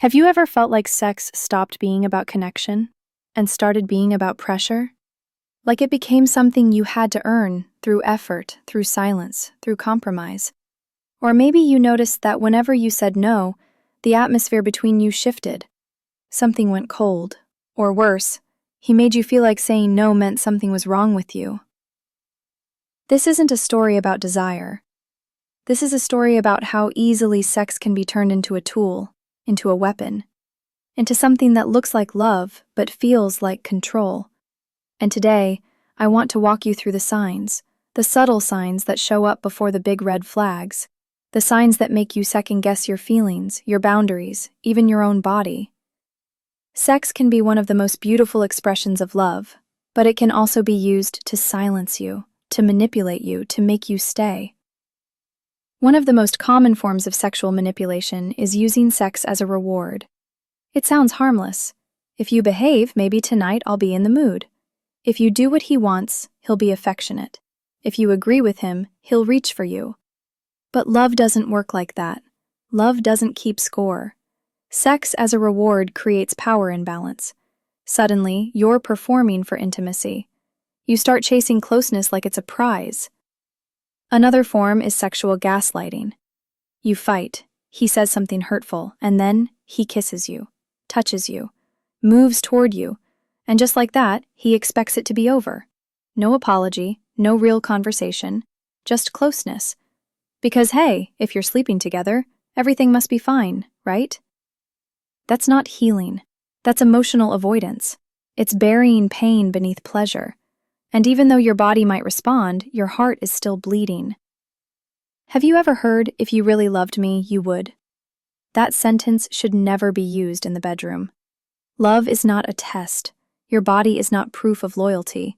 Have you ever felt like sex stopped being about connection and started being about pressure? Like it became something you had to earn through effort, through silence, through compromise. Or maybe you noticed that whenever you said no, the atmosphere between you shifted. Something went cold. Or worse, he made you feel like saying no meant something was wrong with you. This isn't a story about desire. This is a story about how easily sex can be turned into a tool, into a weapon, into something that looks like love but feels like control. And today, I want to walk you through the signs, the subtle signs that show up before the big red flags, the signs that make you second-guess your feelings, your boundaries, even your own body. Sex can be one of the most beautiful expressions of love, but it can also be used to silence you, to manipulate you, to make you stay. One of the most common forms of sexual manipulation is using sex as a reward. It sounds harmless. If you behave, maybe tonight I'll be in the mood. If you do what he wants, he'll be affectionate. If you agree with him, he'll reach for you. But love doesn't work like that. Love doesn't keep score. Sex as a reward creates power imbalance. Suddenly, you're performing for intimacy. You start chasing closeness like it's a prize. Another form is sexual gaslighting. You fight, he says something hurtful, and then he kisses you, touches you, moves toward you, and just like that, he expects it to be over. No apology, no real conversation, just closeness. Because hey, if you're sleeping together, everything must be fine, right? That's not healing. That's emotional avoidance. It's burying pain beneath pleasure. And even though your body might respond, your heart is still bleeding. Have you ever heard, "If you really loved me, you would"? That sentence should never be used in the bedroom. Love is not a test. Your body is not proof of loyalty.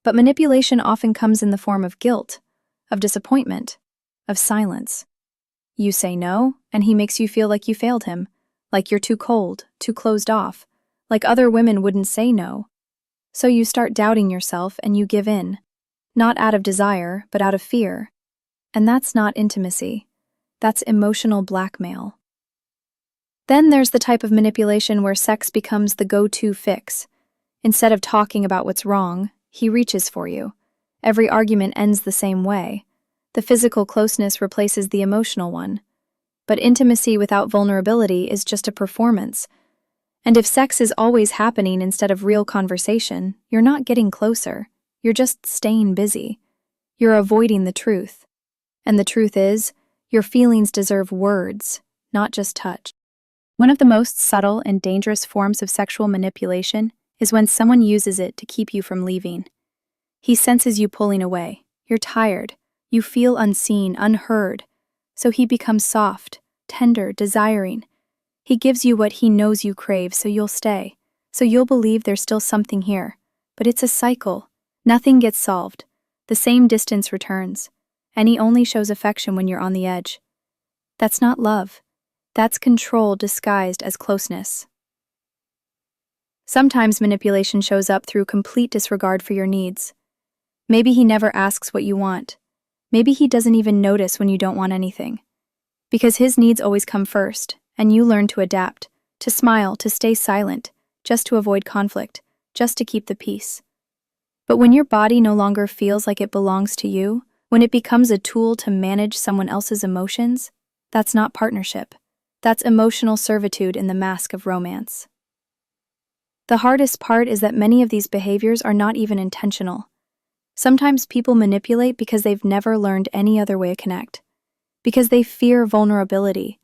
But manipulation often comes in the form of guilt, of disappointment, of silence. You say no, and he makes you feel like you failed him, like you're too cold, too closed off, like other women wouldn't say no. So you start doubting yourself and you give in, not out of desire, but out of fear. And that's not intimacy. That's emotional blackmail. Then there's the type of manipulation where sex becomes the go-to fix. Instead of talking about what's wrong, he reaches for you. Every argument ends the same way. The physical closeness replaces the emotional one. But intimacy without vulnerability is just a performance. And if sex is always happening instead of real conversation, you're not getting closer. You're just staying busy. You're avoiding the truth. And the truth is, your feelings deserve words, not just touch. One of the most subtle and dangerous forms of sexual manipulation is when someone uses it to keep you from leaving. He senses you pulling away. You're tired. You feel unseen, unheard. So he becomes soft, tender, desiring. He gives you what he knows you crave, so you'll stay. So you'll believe there's still something here. But it's a cycle. Nothing gets solved. The same distance returns. And he only shows affection when you're on the edge. That's not love. That's control disguised as closeness. Sometimes manipulation shows up through complete disregard for your needs. Maybe he never asks what you want. Maybe he doesn't even notice when you don't want anything. Because his needs always come first. And you learn to adapt, to smile, to stay silent, just to avoid conflict, just to keep the peace. But when your body no longer feels like it belongs to you, when it becomes a tool to manage someone else's emotions, that's not partnership. That's emotional servitude in the mask of romance. The hardest part is that many of these behaviors are not even intentional. Sometimes people manipulate because they've never learned any other way to connect, because they fear vulnerability,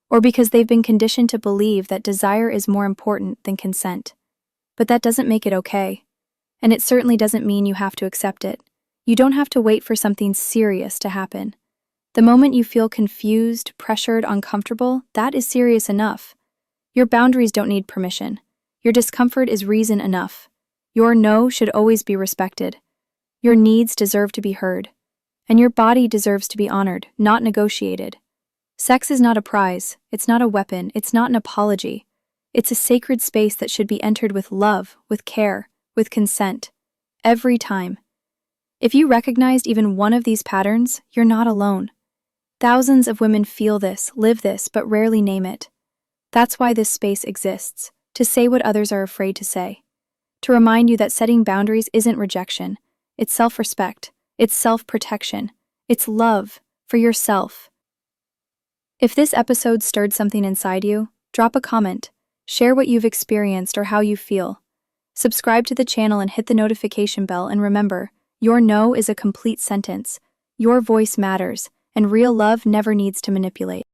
or because they've been conditioned to believe that desire is more important than consent. But that doesn't make it okay. And it certainly doesn't mean you have to accept it. You don't have to wait for something serious to happen. The moment you feel confused, pressured, uncomfortable, that is serious enough. Your boundaries don't need permission. Your discomfort is reason enough. Your no should always be respected. Your needs deserve to be heard. And your body deserves to be honored, not negotiated. Sex is not a prize, it's not a weapon, it's not an apology. It's a sacred space that should be entered with love, with care, with consent. Every time. If you recognized even one of these patterns, you're not alone. Thousands of women feel this, live this, but rarely name it. That's why this space exists, to say what others are afraid to say. To remind you that setting boundaries isn't rejection, it's self-respect, it's self-protection, it's love for yourself. If this episode stirred something inside you, drop a comment, share what you've experienced or how you feel. Subscribe to the channel and hit the notification bell, and remember, your no is a complete sentence. Your voice matters, and real love never needs to manipulate.